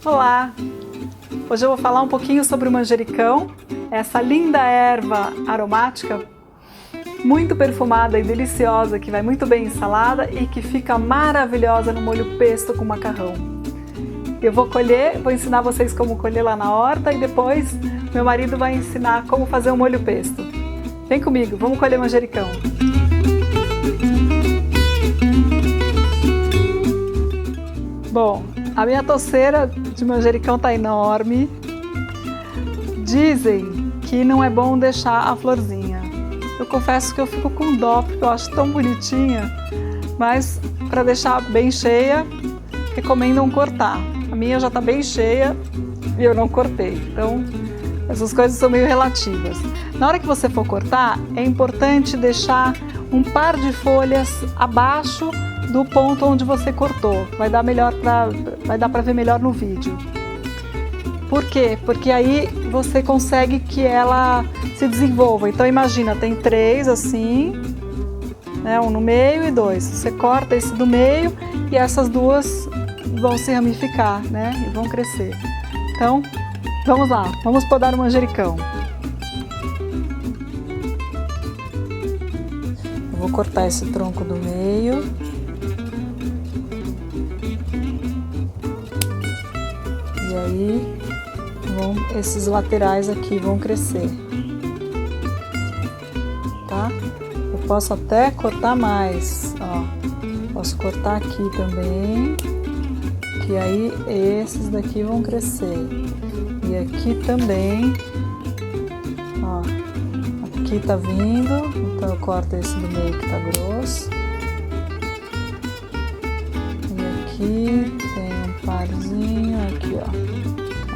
Olá! Hoje eu vou falar um pouquinho sobre o manjericão, essa linda erva aromática, muito perfumada e deliciosa, que vai muito bem em salada e que fica maravilhosa no molho pesto com macarrão. Eu vou colher, vou ensinar vocês como colher lá na horta e depois meu marido vai ensinar como fazer um molho pesto. Vem comigo, vamos colher manjericão! Bom, a minha toceira de manjericão tá enorme. Dizem que não é bom deixar a florzinha. Eu confesso que eu fico com dó, porque eu acho tão bonitinha, mas para deixar bem cheia, recomendam cortar. A minha já tá bem cheia e eu não cortei, então essas coisas são meio relativas. Na hora que você for cortar, é importante deixar um par de folhas abaixo do ponto onde você cortou. Vai dar para ver melhor no vídeo. Por quê? Porque aí você consegue que ela se desenvolva. Então imagina, tem 3 assim, né, um no meio e 2. Você corta esse do meio e essas duas vão se ramificar, né, e vão crescer. Então, vamos lá, vamos podar o manjericão. Eu vou cortar esse tronco do meio. E aí, esses laterais aqui vão crescer, tá? Eu posso até cortar mais, ó. Posso cortar aqui também, que aí esses daqui vão crescer. E aqui também, ó. Aqui tá vindo, então eu corto esse do meio que tá grosso. E aqui tem um parzinho, aqui ó.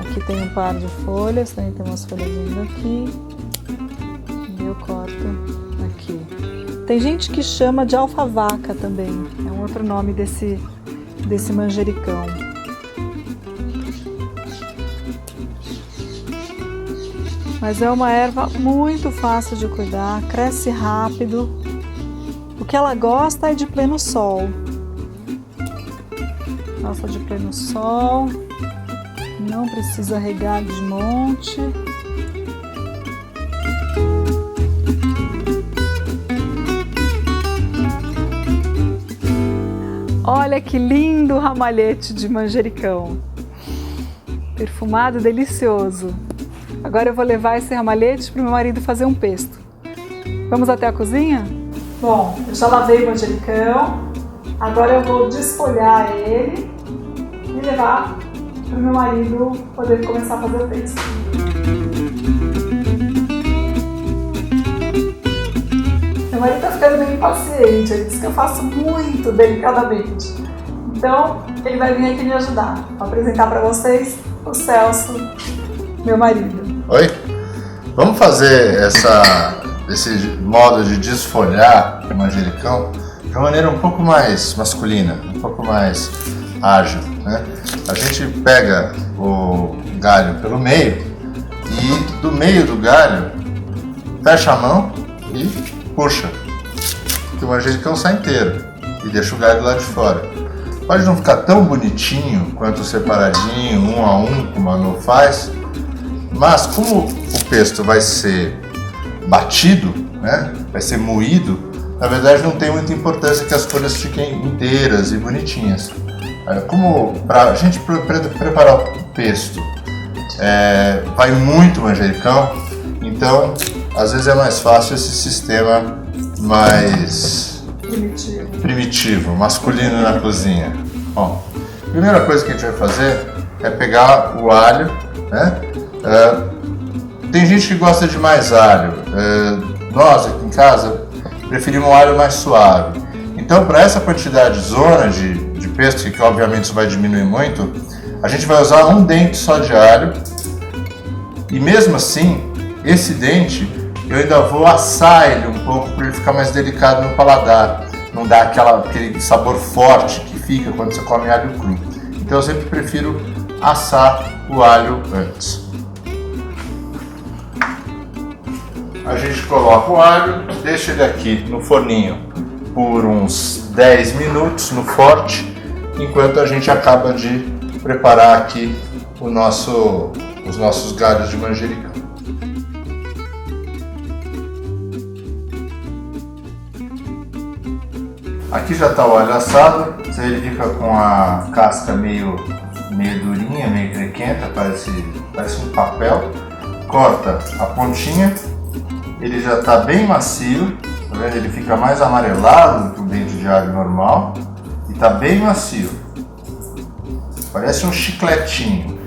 Aqui tem um par de folhas, também tem umas folhazinhas aqui. E eu corto aqui. Tem gente que chama de alfavaca também, é um outro nome desse manjericão. Mas é uma erva muito fácil de cuidar, cresce rápido. O que ela gosta é de pleno sol. Gosta de pleno sol. Não precisa regar de monte. Olha que lindo ramalhete de manjericão. Perfumado, delicioso. Agora eu vou levar esse ramalhete para o meu marido fazer um pesto. Vamos até a cozinha? Bom, eu já lavei o manjericão. Agora eu vou desfolhar ele e levar para o meu marido poder começar a fazer o pesto. Meu marido está ficando meio impaciente, ele diz que eu faço muito delicadamente. Então, ele vai vir aqui me ajudar. Vou apresentar para vocês o Celso, meu marido. Oi? Vamos fazer esse modo de desfolhar o manjericão de uma maneira um pouco mais masculina, um pouco mais ágil, né? A gente pega o galho pelo meio e do meio do galho fecha a mão e puxa, que o manjericão sai inteiro e deixa o galho lá de fora. Pode não ficar tão bonitinho quanto separadinho, um a um, como a Nô faz, mas como o pesto vai ser batido, né, vai ser moído, na verdade não tem muita importância que as folhas fiquem inteiras e bonitinhas. Como para a gente preparar o pesto vai muito manjericão, então às vezes é mais fácil esse sistema mais primitivo, masculino na cozinha. Bom, a primeira coisa que a gente vai fazer é pegar o alho, né? Tem gente que gosta de mais alho, nós aqui em casa preferimos um alho mais suave. Então, para essa quantidade zona de pesto, que obviamente isso vai diminuir muito, a gente vai usar um dente só de alho. E mesmo assim, esse dente eu ainda vou assar ele um pouco para ele ficar mais delicado no paladar, não dar aquele sabor forte que fica quando você come alho cru. Então eu sempre prefiro assar o alho antes. A gente coloca o alho, deixa ele aqui no forninho por uns 10 minutos no forte, enquanto a gente acaba de preparar aqui os nossos galhos de manjericão. Aqui já está o alho assado, ele fica com a casca meio durinha, meio crequenta, parece um papel. Corta a pontinha, ele já está bem macio, tá vendo? Ele fica mais amarelado do que o dente de alho normal e está bem macio. Parece um chicletinho.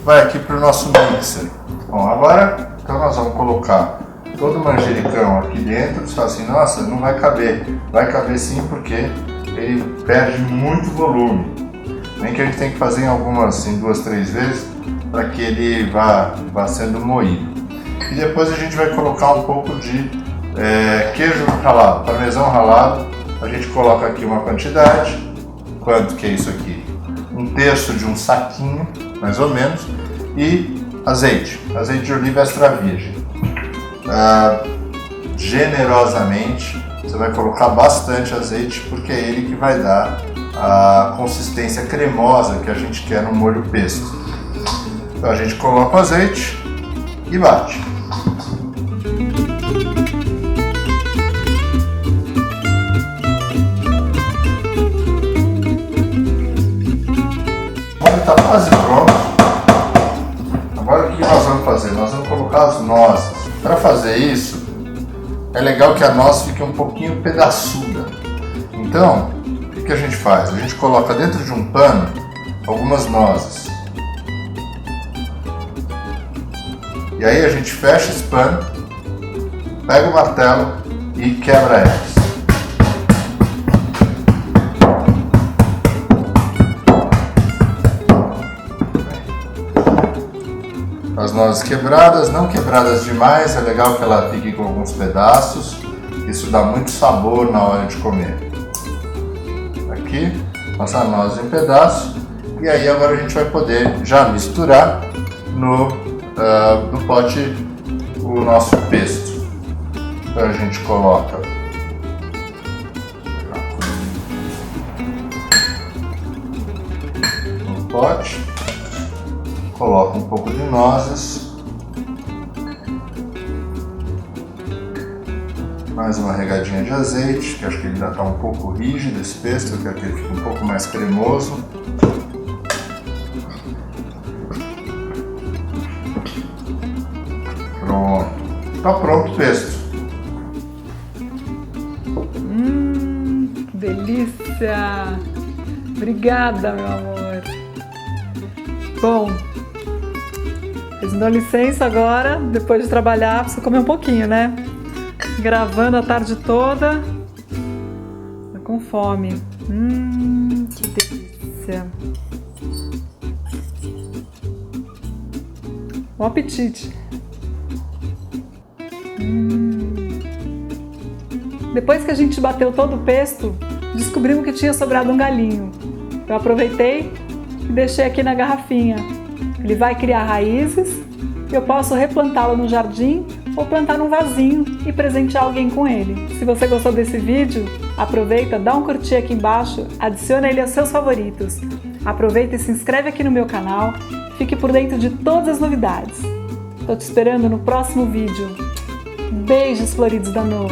Vai aqui para o nosso mixer. Bom, agora então nós vamos colocar todo o manjericão aqui dentro. Você fala assim, nossa, não vai caber. Vai caber sim, porque ele perde muito volume. Nem que a gente tem que fazer em 2, 3 vezes para que ele vá sendo moído. E depois a gente vai colocar um pouco de queijo ralado, parmesão ralado. A gente coloca aqui uma quantidade. Quanto que é isso aqui? 1/3 de um saquinho, mais ou menos. E azeite de oliva extra virgem. Generosamente, você vai colocar bastante azeite, porque é ele que vai dar a consistência cremosa que a gente quer no molho pesto. Então a gente coloca o azeite e bate. O molho está quase pronto. Agora o que nós vamos fazer? Nós vamos colocar as nozes. Para fazer isso, é legal que a noz fique um pouquinho pedaçuda. Então, o que a gente faz? A gente coloca dentro de um pano algumas nozes. E aí a gente fecha esse pano, pega o martelo e quebra elas. As nozes quebradas, não quebradas demais, é legal que ela fique com alguns pedaços. Isso dá muito sabor na hora de comer. Aqui, nossa noz em pedaço. E aí agora a gente vai poder já misturar no pote o nosso pesto. Então a gente coloca no pote, coloca um pouco de nozes, mais uma regadinha de azeite, que acho que ele ainda está um pouco rígido esse pesto, eu quero que ele fique um pouco mais cremoso. Pronto. Tá pronto o pesto. Que delícia! Obrigada, meu amor. Bom, vocês me dão licença agora, depois de trabalhar, preciso comer um pouquinho, né? Gravando a tarde toda. Tô com fome. Que delícia! Bom apetite! Depois que a gente bateu todo o pesto, descobrimos que tinha sobrado um galinho. Eu aproveitei e deixei aqui na garrafinha. Ele vai criar raízes e eu posso replantá-lo no jardim ou plantar num vasinho e presentear alguém com ele. Se você gostou desse vídeo, aproveita, dá um curtir aqui embaixo, adiciona ele aos seus favoritos. Aproveita e se inscreve aqui no meu canal, fique por dentro de todas as novidades. Tô te esperando no próximo vídeo. Beijos floridos da Noa!